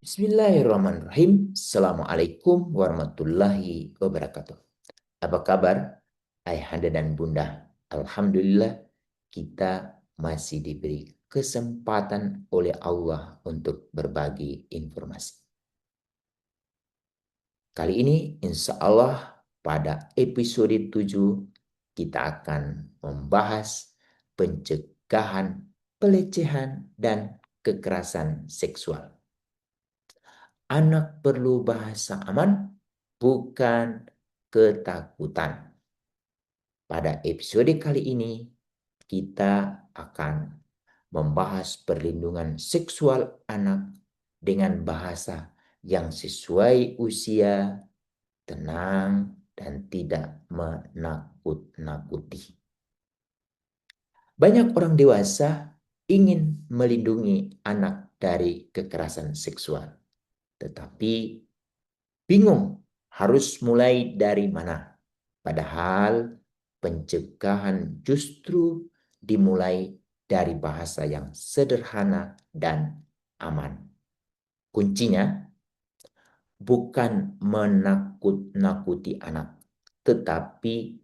Bismillahirrahmanirrahim. Assalamualaikum warahmatullahi wabarakatuh. Apa kabar ayahanda dan bunda? Alhamdulillah kita masih diberi kesempatan oleh Allah untuk berbagi informasi. Kali ini insya Allah pada episode 7 kita akan membahas pencegahan pelecehan dan kekerasan seksual. Anak perlu bahasa aman, bukan ketakutan. Pada episode kali ini, kita akan membahas perlindungan seksual anak dengan bahasa yang sesuai usia, tenang, dan tidak menakut-nakuti. Banyak orang dewasa ingin melindungi anak dari kekerasan seksual, tetapi bingung harus mulai dari mana. Padahal pencegahan justru dimulai dari bahasa yang sederhana dan aman. Kuncinya bukan menakut-nakuti anak, tetapi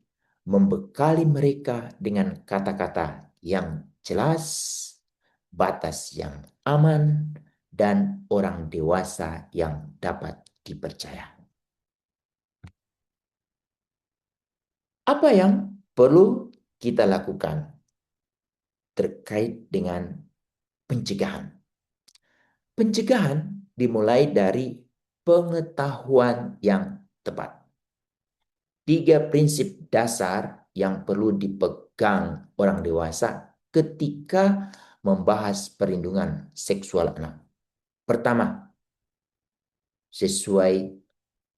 membekali mereka dengan kata-kata yang jelas, batas yang aman, dan orang dewasa yang dapat dipercaya. Apa yang perlu kita lakukan terkait dengan pencegahan? Pencegahan dimulai dari pengetahuan yang tepat. 3 prinsip dasar yang perlu dipegang orang dewasa ketika membahas perlindungan seksual anak. Pertama, sesuai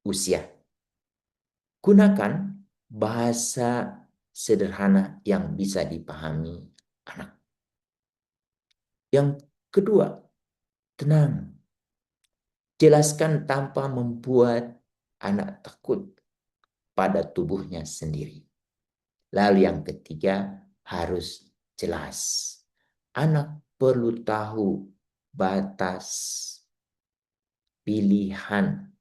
usia. Gunakan bahasa sederhana yang bisa dipahami anak. Yang kedua, tenang. Jelaskan tanpa membuat anak takut pada tubuhnya sendiri. Lalu yang ketiga, harus jelas. Anak perlu tahu batas, pilihan,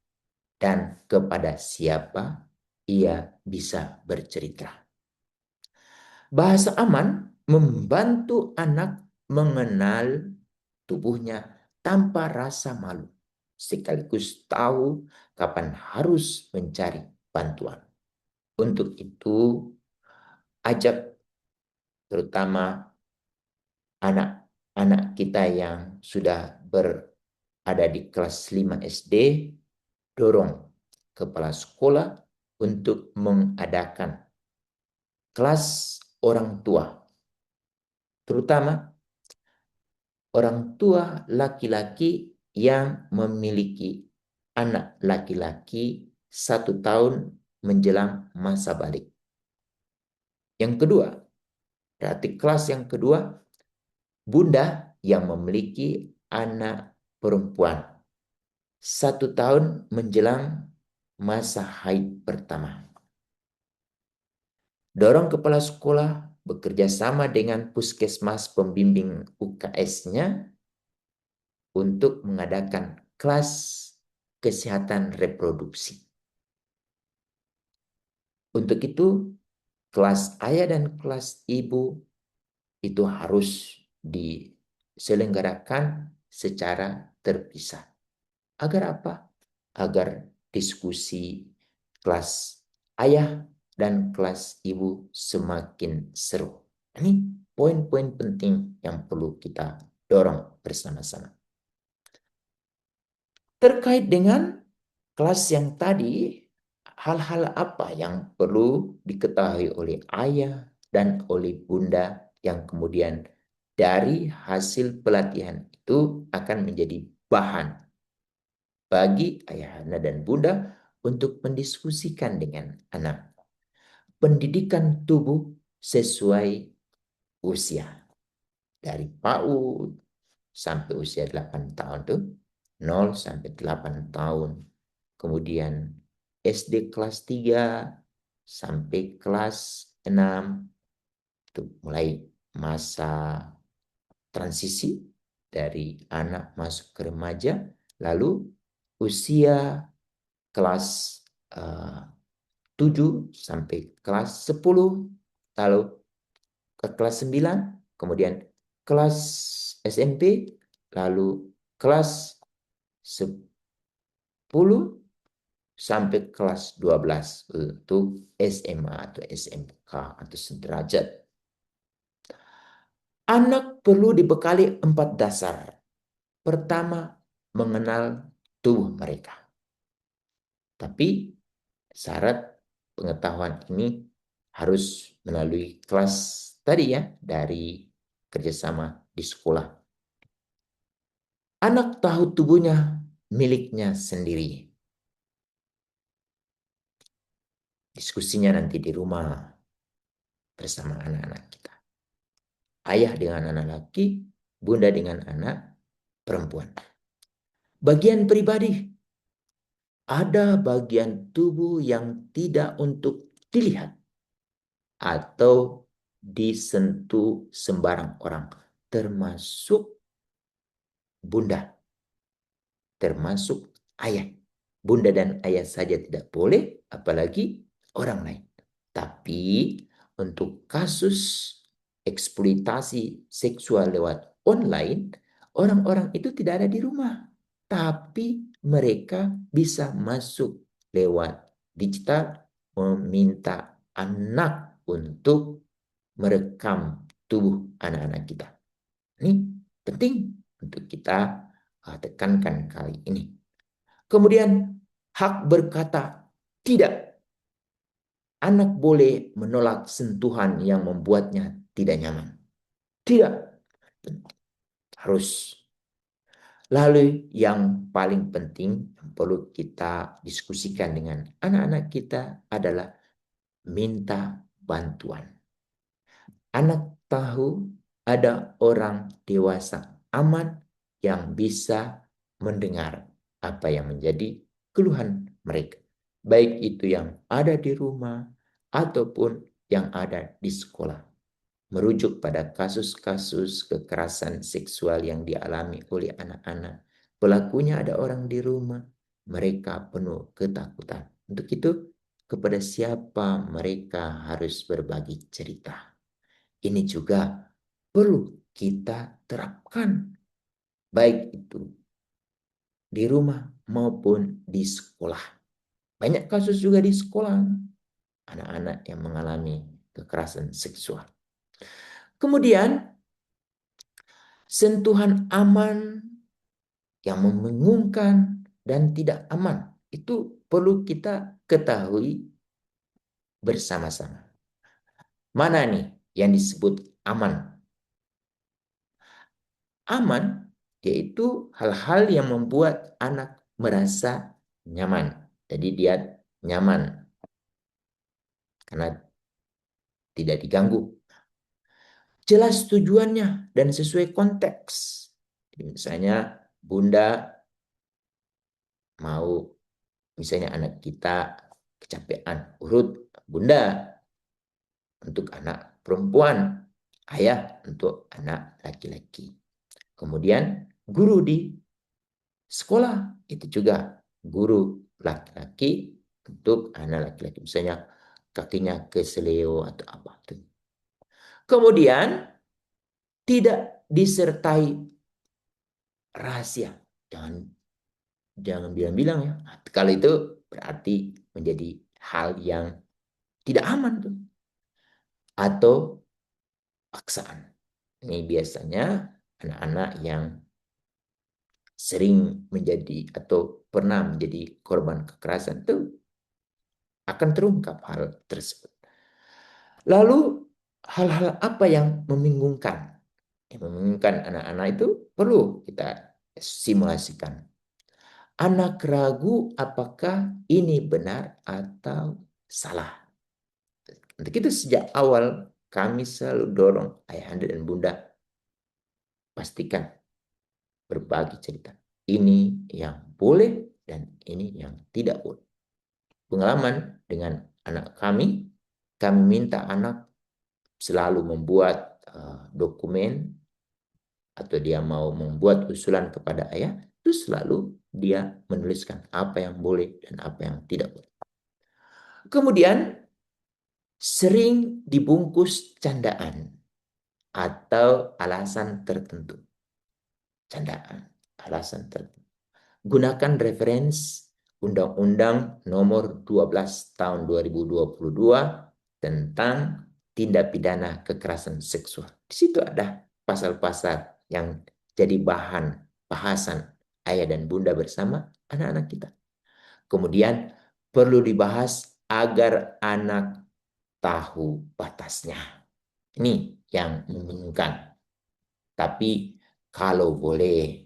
dan kepada siapa ia bisa bercerita. Bahasa aman membantu anak mengenal tubuhnya tanpa rasa malu, sekaligus tahu kapan harus mencari bantuan. Untuk itu, ajak terutama anak-anak kita yang sudah berada di kelas 5 SD, dorong kepala sekolah untuk mengadakan kelas orang tua, terutama orang tua laki-laki yang memiliki anak laki-laki 1 tahun menjelang masa balik. Yang kedua, berarti kelas yang kedua, bunda yang memiliki anak perempuan 1 tahun menjelang masa haid pertama. Dorong kepala sekolah bekerja sama dengan puskesmas pembimbing UKS-nya untuk mengadakan kelas kesehatan reproduksi. Untuk itu, kelas ayah dan kelas ibu itu harus diselenggarakan secara terpisah. Agar apa? Agar diskusi kelas ayah dan kelas ibu semakin seru. Ini poin-poin penting yang perlu kita dorong bersama-sama. Terkait dengan kelas yang tadi, hal-hal apa yang perlu diketahui oleh ayah dan oleh bunda yang kemudian dari hasil pelatihan itu akan menjadi bahan bagi ayahanda dan bunda untuk mendiskusikan dengan anak. Pendidikan tubuh sesuai usia. Dari PAUD sampai usia 8 tahun tuh, 0 sampai 8 tahun. Kemudian SD kelas 3 sampai kelas 6. Itu mulai masa transisi dari anak masuk ke remaja. Lalu usia kelas 7 sampai kelas 10, lalu ke kelas 9, kemudian kelas SMP, lalu kelas 10 sampai kelas 12 untuk SMA atau SMK atau sederajat. Anak perlu dibekali 4 dasar. Pertama, mengenal tubuh mereka. Tapi syarat pengetahuan ini harus melalui kelas tadi ya, dari kerjasama di sekolah. Anak tahu tubuhnya miliknya sendiri. Diskusinya nanti di rumah bersama anak-anak kita. Ayah dengan anak laki, bunda dengan anak perempuan. Bagian pribadi. Ada bagian tubuh yang tidak untuk dilihat atau disentuh sembarang orang, termasuk bunda, termasuk ayah. Bunda dan ayah saja tidak boleh, apalagi orang lain. Tapi untuk kasus eksploitasi seksual lewat online, orang-orang itu tidak ada di rumah. Tapi mereka bisa masuk lewat digital, meminta anak untuk merekam tubuh anak-anak kita. Ini penting untuk kita tekankan kali ini. Kemudian hak berkata tidak. Anak boleh menolak sentuhan yang membuatnya tidak nyaman. Tidak. Harus. Lalu yang paling penting yang perlu kita diskusikan dengan anak-anak kita adalah minta bantuan. Anak tahu ada orang dewasa aman yang bisa mendengar apa yang menjadi keluhan mereka. Baik itu yang ada di rumah ataupun yang ada di sekolah. Merujuk pada kasus-kasus kekerasan seksual yang dialami oleh anak-anak. Pelakunya ada orang di rumah, mereka penuh ketakutan. Untuk itu, kepada siapa mereka harus berbagi cerita. Ini juga perlu kita terapkan, baik itu di rumah maupun di sekolah. Banyak kasus juga di sekolah, anak-anak yang mengalami kekerasan seksual. Kemudian, sentuhan aman yang membingungkan dan tidak aman, itu perlu kita ketahui bersama-sama. Mana nih yang disebut aman? Aman yaitu hal-hal yang membuat anak merasa nyaman. Jadi dia nyaman karena tidak diganggu. Jelas tujuannya dan sesuai konteks. Misalnya bunda mau, misalnya anak kita kecapean, urut bunda untuk anak perempuan, ayah untuk anak laki-laki. Kemudian guru di sekolah itu juga guru laki-laki untuk anak laki-laki, misalnya kakinya keseleo atau apa itu. Kemudian tidak disertai rahasia, jangan bilang-bilang ya. Kalau itu berarti menjadi hal yang tidak aman tuh, atau paksaan. Ini biasanya anak-anak yang sering menjadi atau pernah menjadi korban kekerasan itu akan terungkap hal tersebut. Lalu hal-hal apa yang membingungkan? Yang membingungkan anak-anak itu perlu kita simulasikan. Anak ragu apakah ini benar atau salah. Untuk itu sejak awal kami selalu dorong ayahanda dan bunda, pastikan berbagi cerita. Ini yang boleh dan ini yang tidak boleh. Pengalaman dengan anak kami minta anak selalu membuat dokumen atau dia mau membuat usulan kepada ayah, itu selalu dia menuliskan apa yang boleh dan apa yang tidak boleh. Kemudian sering dibungkus candaan atau alasan tertentu. Candaan, alasan tertentu. Gunakan referensi Undang-Undang Nomor 12 Tahun 2022 tentang tindak pidana kekerasan seksual. Di situ ada pasal-pasal yang jadi bahan bahasan ayah dan bunda bersama anak-anak kita. Kemudian perlu dibahas agar anak tahu batasnya. Ini yang membingungkan. Tapi kalau boleh,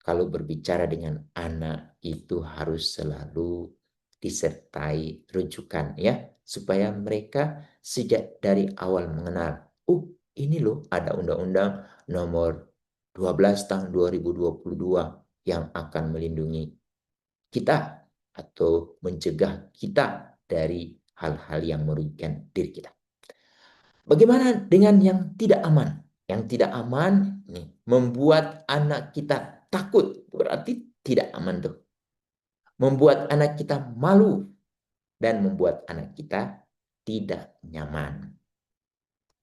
kalau berbicara dengan anak itu harus selalu disertai rujukan ya, supaya mereka sejak dari awal mengenal, oh ini loh ada undang-undang nomor 12 tahun 2022 yang akan melindungi kita atau mencegah kita dari hal-hal yang merugikan diri kita. Bagaimana dengan yang tidak aman? Yang tidak aman nih, membuat anak kita takut, berarti tidak aman tuh. Membuat anak kita malu dan membuat anak kita tidak nyaman.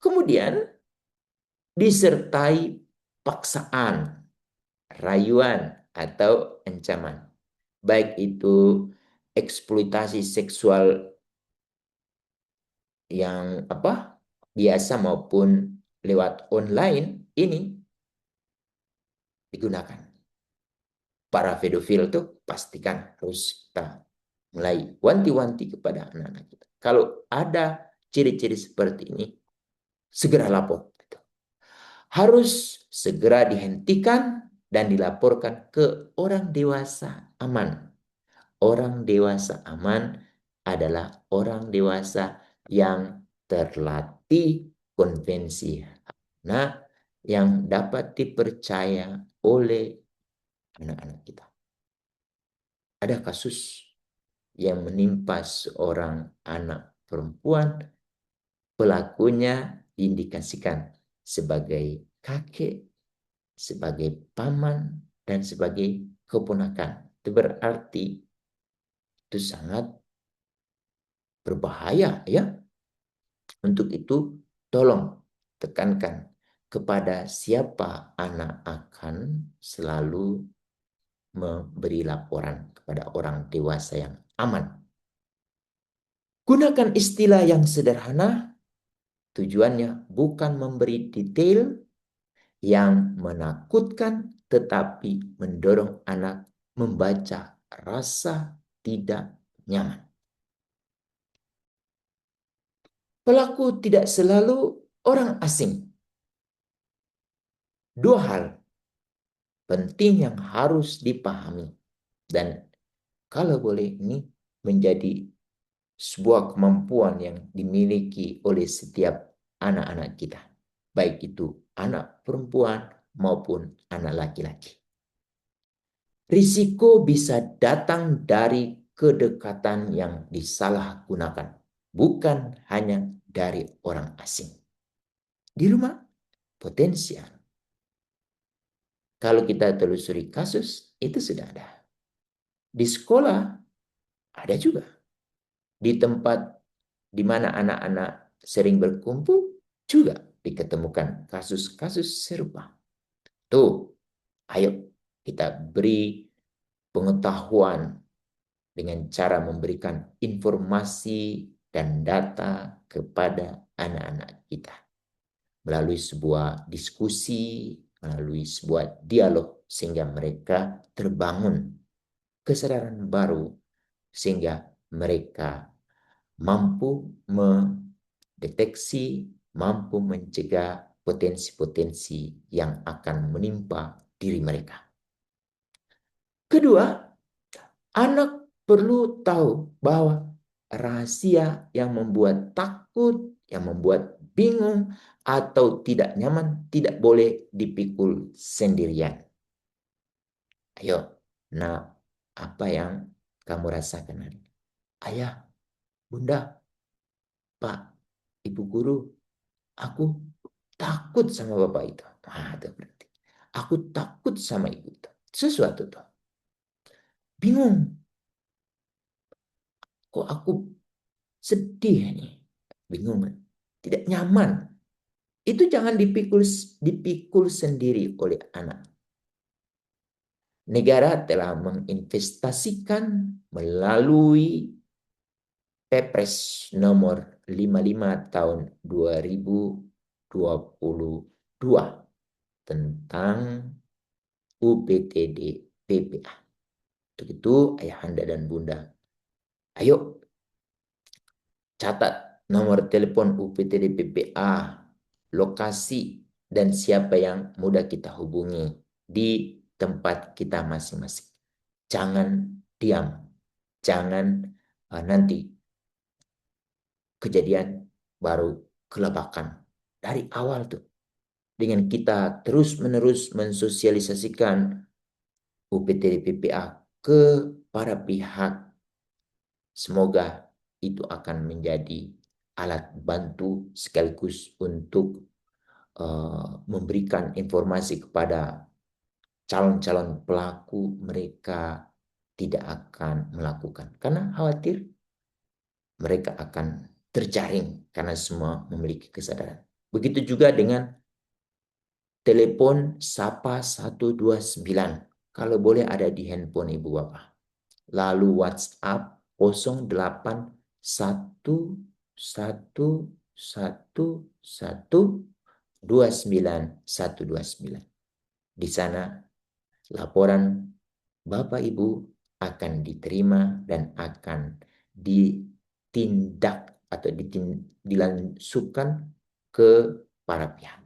Kemudian disertai paksaan, rayuan atau ancaman. Baik itu eksploitasi seksual yang biasa maupun lewat online ini digunakan. Para pedofil tuh pastikan harus kita mulai wanti-wanti kepada anak-anak kita. Kalau ada ciri-ciri seperti ini, segera lapor. Harus segera dihentikan dan dilaporkan ke orang dewasa aman. Orang dewasa aman adalah orang dewasa yang terlatih konvensi anak yang dapat dipercaya oleh anak-anak kita. Ada kasus yang menimpa seorang anak perempuan, pelakunya diindikasikan sebagai kakek, sebagai paman, dan sebagai keponakan. Itu berarti itu sangat berbahaya ya. Untuk itu tolong tekankan kepada siapa anak akan selalu memberi laporan kepada orang dewasa yang aman. Gunakan istilah yang sederhana, tujuannya bukan memberi detail yang menakutkan, tetapi mendorong anak membaca rasa tidak nyaman. Pelaku tidak selalu orang asing. Dua hal penting yang harus dipahami. Dan kalau boleh ini menjadi sebuah kemampuan yang dimiliki oleh setiap anak-anak kita. Baik itu anak perempuan maupun anak laki-laki. Risiko bisa datang dari kedekatan yang disalahgunakan, bukan hanya dari orang asing. Di rumah, potensial. Kalau kita telusuri kasus, itu sudah ada. Di sekolah, ada juga. Di tempat di mana anak-anak sering berkumpul, juga diketemukan kasus-kasus serupa. Tuh, ayo kita beri pengetahuan dengan cara memberikan informasi dan data kepada anak-anak kita. Melalui sebuah diskusi, melalui sebuah dialog, sehingga mereka terbangun kesadaran baru, sehingga mereka mampu mendeteksi, mampu mencegah potensi-potensi yang akan menimpa diri mereka. Kedua, anak perlu tahu bahwa rahasia yang membuat takut, yang membuat bingung, atau tidak nyaman tidak boleh dipikul sendirian. Ayo, nah, apa yang kamu rasakan hari? Ayah, bunda, pak, ibu guru, aku takut sama bapak itu. Nah, itu berarti. Aku takut sama ibu itu. sesuatu tuh. Bingung. Kok aku sedih nih? Bingung kan? Tidak nyaman. Itu jangan dipikul sendiri oleh anak. Negara telah menginvestasikan melalui Perpres nomor 55 tahun 2022 tentang UPTD PPA. Untuk itu, ayahanda dan bunda, ayo catat nomor telepon UPTD PPA, lokasi, dan siapa yang mudah kita hubungi di tempat kita masing-masing. Jangan diam, jangan nanti kejadian baru kelabakan. Dari awal tuh, dengan kita terus-menerus mensosialisasikan UPTD PPA ke para pihak, semoga itu akan menjadi alat bantu sekaligus untuk memberikan informasi kepada calon-calon pelaku, mereka tidak akan melakukan karena khawatir mereka akan terjaring karena semua memiliki kesadaran. Begitu juga dengan telepon Sapa 129. Kalau boleh ada di handphone Ibu Bapak. Lalu WhatsApp 08111129129. Di sana laporan Bapak Ibu akan diterima dan akan ditindak atau dilangsungkan ke para pihak.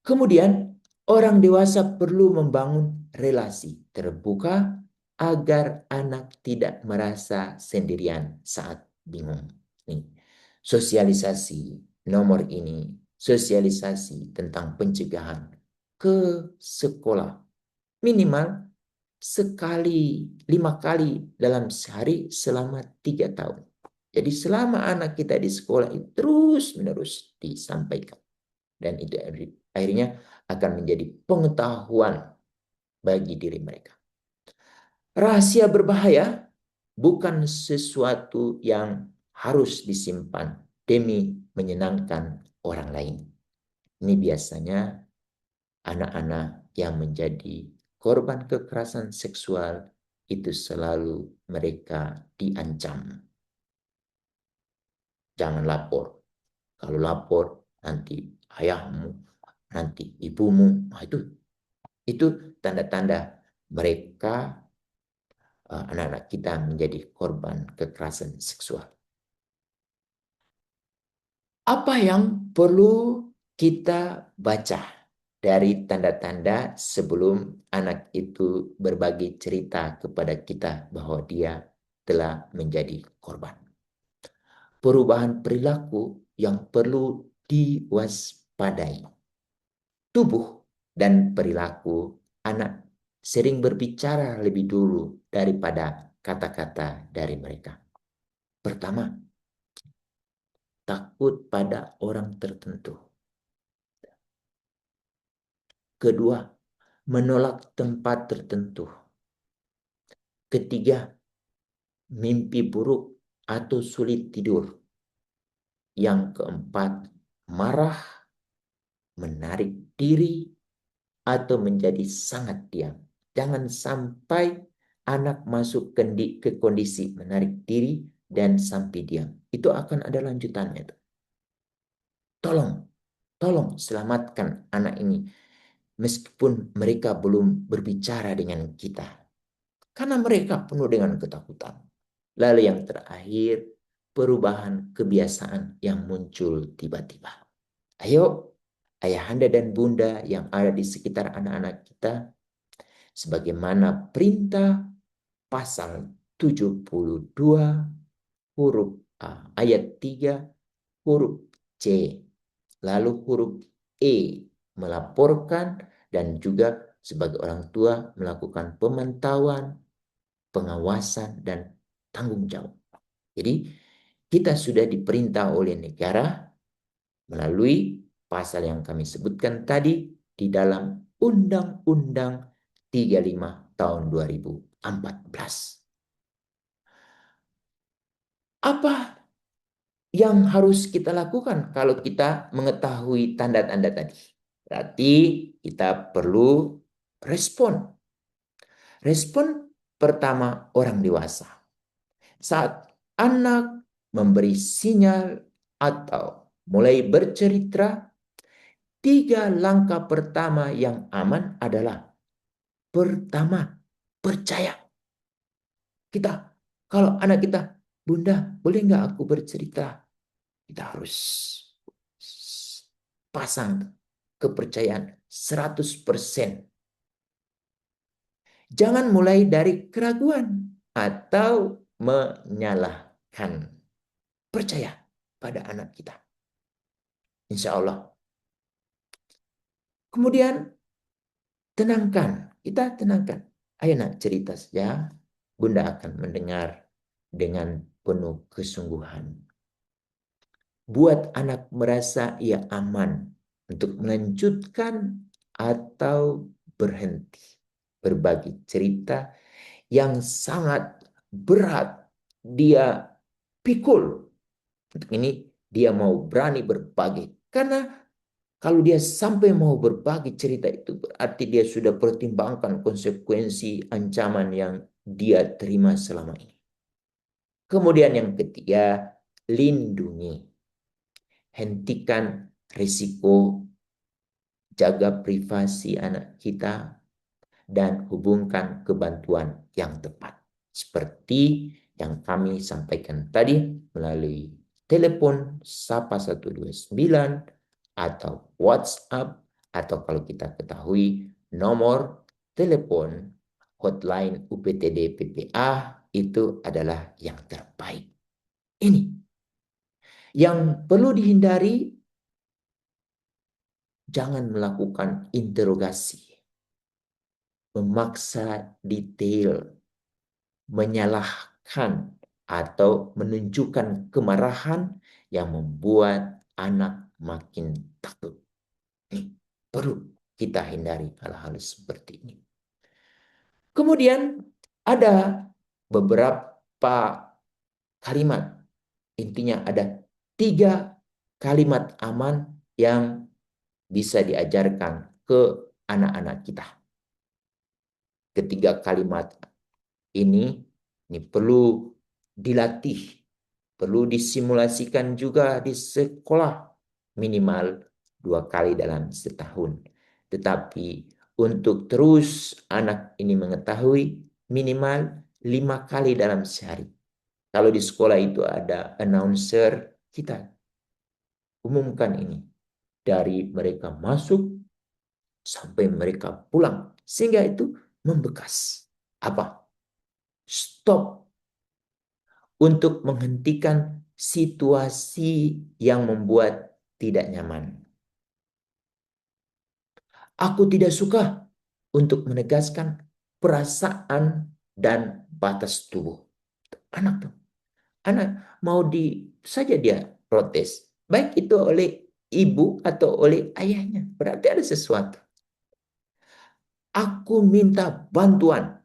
Kemudian orang dewasa perlu membangun relasi terbuka agar anak tidak merasa sendirian saat bingung. Nih, sosialisasi nomor ini, sosialisasi tentang pencegahan ke sekolah minimal sekali, 5 kali dalam sehari selama 3 tahun. Jadi selama anak kita di sekolah itu terus menerus disampaikan. Dan itu akhirnya akan menjadi pengetahuan bagi diri mereka. Rahasia berbahaya bukan sesuatu yang harus disimpan demi menyenangkan orang lain. Ini biasanya anak-anak yang menjadi korban kekerasan seksual itu selalu mereka diancam. Jangan lapor. Kalau lapor nanti ayahmu, nanti ibumu. Nah, itu tanda-tanda mereka anak-anak kita menjadi korban kekerasan seksual. Apa yang perlu kita baca dari tanda-tanda sebelum anak itu berbagi cerita kepada kita bahwa dia telah menjadi korban? Perubahan perilaku yang perlu diwaspadai. Tubuh dan perilaku anak sering berbicara lebih dulu daripada kata-kata dari mereka. Pertama, takut pada orang tertentu. Kedua, menolak tempat tertentu. Ketiga, mimpi buruk atau sulit tidur. Yang keempat, marah, menarik diri, atau menjadi sangat diam. Jangan sampai anak masuk ke kondisi menarik diri dan sampai diam. Itu akan ada lanjutannya. Tolong selamatkan anak ini. Meskipun mereka belum berbicara dengan kita. Karena mereka penuh dengan ketakutan. Lalu yang terakhir, perubahan kebiasaan yang muncul tiba-tiba. Ayo, ayahanda dan bunda yang ada di sekitar anak-anak kita, sebagaimana perintah pasal 72 huruf A, ayat 3 huruf C, lalu huruf E, melaporkan dan juga sebagai orang tua melakukan pemantauan, pengawasan, dan tanggung jawab. Jadi kita sudah diperintah oleh negara melalui pasal yang kami sebutkan tadi di dalam Undang-Undang 35 tahun 2014. Apa yang harus kita lakukan kalau kita mengetahui tanda-tanda tadi? Berarti kita perlu respon. Respon pertama orang dewasa. Saat anak memberi sinyal atau mulai bercerita, 3 langkah pertama yang aman adalah: pertama, percaya. Kita, kalau anak kita, Bunda, boleh nggak aku bercerita? Kita harus pasang kepercayaan 100%. Jangan mulai dari keraguan atau menyalahkan. Percaya pada anak kita. Insya Allah. Kemudian tenangkan. Kita tenangkan. Ayo nak cerita saja. Bunda akan mendengar dengan penuh kesungguhan. Buat anak merasa ia aman untuk melanjutkan atau berhenti. Berbagi cerita yang sangat berat dia pikul. Untuk ini dia mau berani berbagi. Karena kalau dia sampai mau berbagi cerita itu, berarti dia sudah pertimbangkan konsekuensi ancaman yang dia terima selama ini. Kemudian yang ketiga, lindungi. Hentikan risiko, jaga privasi anak kita, dan hubungkan kebantuan yang tepat. Seperti yang kami sampaikan tadi melalui telepon Sapa 129 atau WhatsApp, atau kalau kita ketahui nomor telepon hotline UPTD PPA itu adalah yang terbaik. Ini yang perlu dihindari, jangan melakukan interogasi, memaksa detail, menyalahkan, atau menunjukkan kemarahan yang membuat anak makin takut. Ini perlu kita hindari hal-hal seperti ini. Kemudian ada beberapa kalimat. Intinya ada 3 kalimat aman yang bisa diajarkan ke anak-anak kita. Ketiga kalimat ini perlu dilatih, perlu disimulasikan juga di sekolah minimal 2 kali dalam setahun. Tetapi untuk terus anak ini mengetahui minimal 5 kali dalam sehari. Kalau di sekolah itu ada announcer, kita umumkan ini dari mereka masuk sampai mereka pulang. Sehingga itu membekas. Apa? Stop untuk menghentikan situasi yang membuat tidak nyaman. Aku tidak suka, untuk menegaskan perasaan dan batas tubuh. Anak tuh. Anak mau saja dia protes. Baik itu oleh ibu atau oleh ayahnya. Berarti ada sesuatu. Aku minta bantuan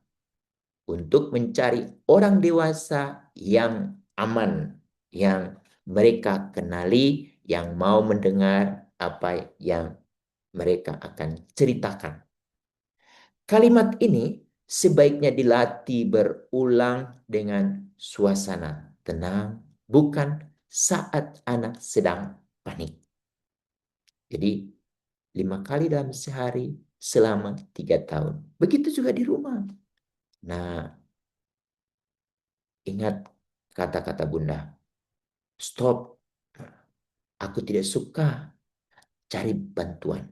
untuk mencari orang dewasa yang aman, yang mereka kenali, yang mau mendengar apa yang mereka akan ceritakan. Kalimat ini sebaiknya dilatih berulang dengan suasana tenang, bukan saat anak sedang panik. Jadi 5 kali dalam sehari selama 3 tahun. Begitu juga di rumah. Nah, ingat kata-kata Bunda. Stop. Aku tidak suka. Cari bantuan.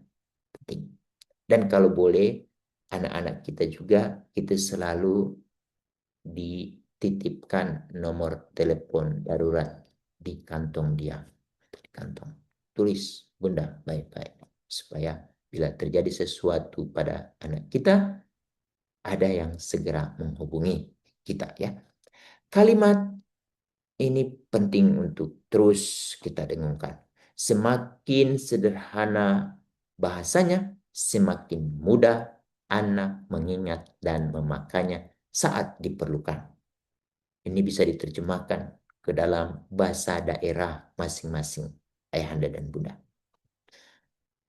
Penting. Dan kalau boleh, anak-anak kita juga, kita selalu dititipkan nomor telepon darurat di kantong dia. Di kantong. Tulis, Bunda, baik-baik. Supaya bila terjadi sesuatu pada anak kita, ada yang segera menghubungi kita ya. Kalimat ini penting untuk terus kita dengungkan. Semakin sederhana bahasanya, semakin mudah anak mengingat dan memakainya saat diperlukan. Ini bisa diterjemahkan ke dalam bahasa daerah masing-masing ayahanda dan bunda.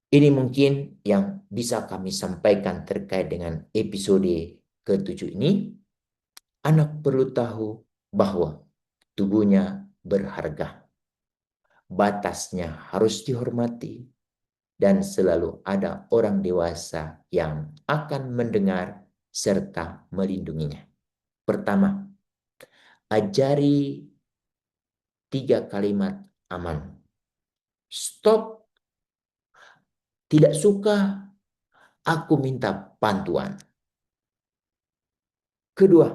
Ini mungkin yang bisa kami sampaikan terkait dengan episode ke-7 ini. Anak perlu tahu bahwa tubuhnya berharga. Batasnya harus dihormati dan selalu ada orang dewasa yang akan mendengar serta melindunginya. Pertama, ajari 3 kalimat aman. Stop, tidak suka, aku minta bantuan. Kedua,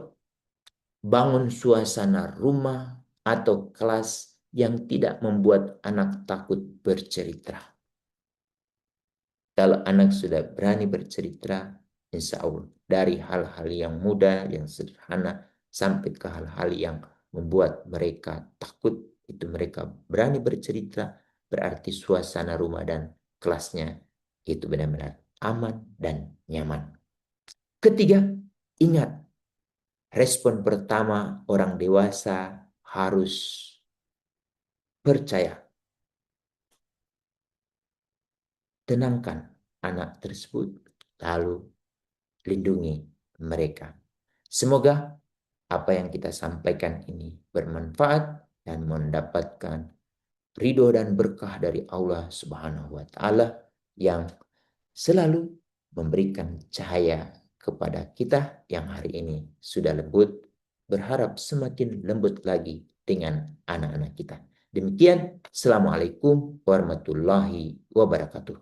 bangun suasana rumah atau kelas yang tidak membuat anak takut bercerita. Kalau anak sudah berani bercerita, insya Allah dari hal-hal yang mudah, yang sederhana, sampai ke hal-hal yang membuat mereka takut, itu mereka berani bercerita, berarti suasana rumah dan kelasnya itu benar-benar aman dan nyaman. Ketiga, ingat, respon pertama orang dewasa harus percaya. Tenangkan anak tersebut, lalu lindungi mereka. Semoga apa yang kita sampaikan ini bermanfaat dan mendapatkan ridho dan berkah dari Allah Subhanahu wa Ta'ala yang selalu memberikan cahaya kepada kita yang hari ini sudah lembut, berharap semakin lembut lagi dengan anak-anak kita. Demikian, Assalamualaikum warahmatullahi wabarakatuh.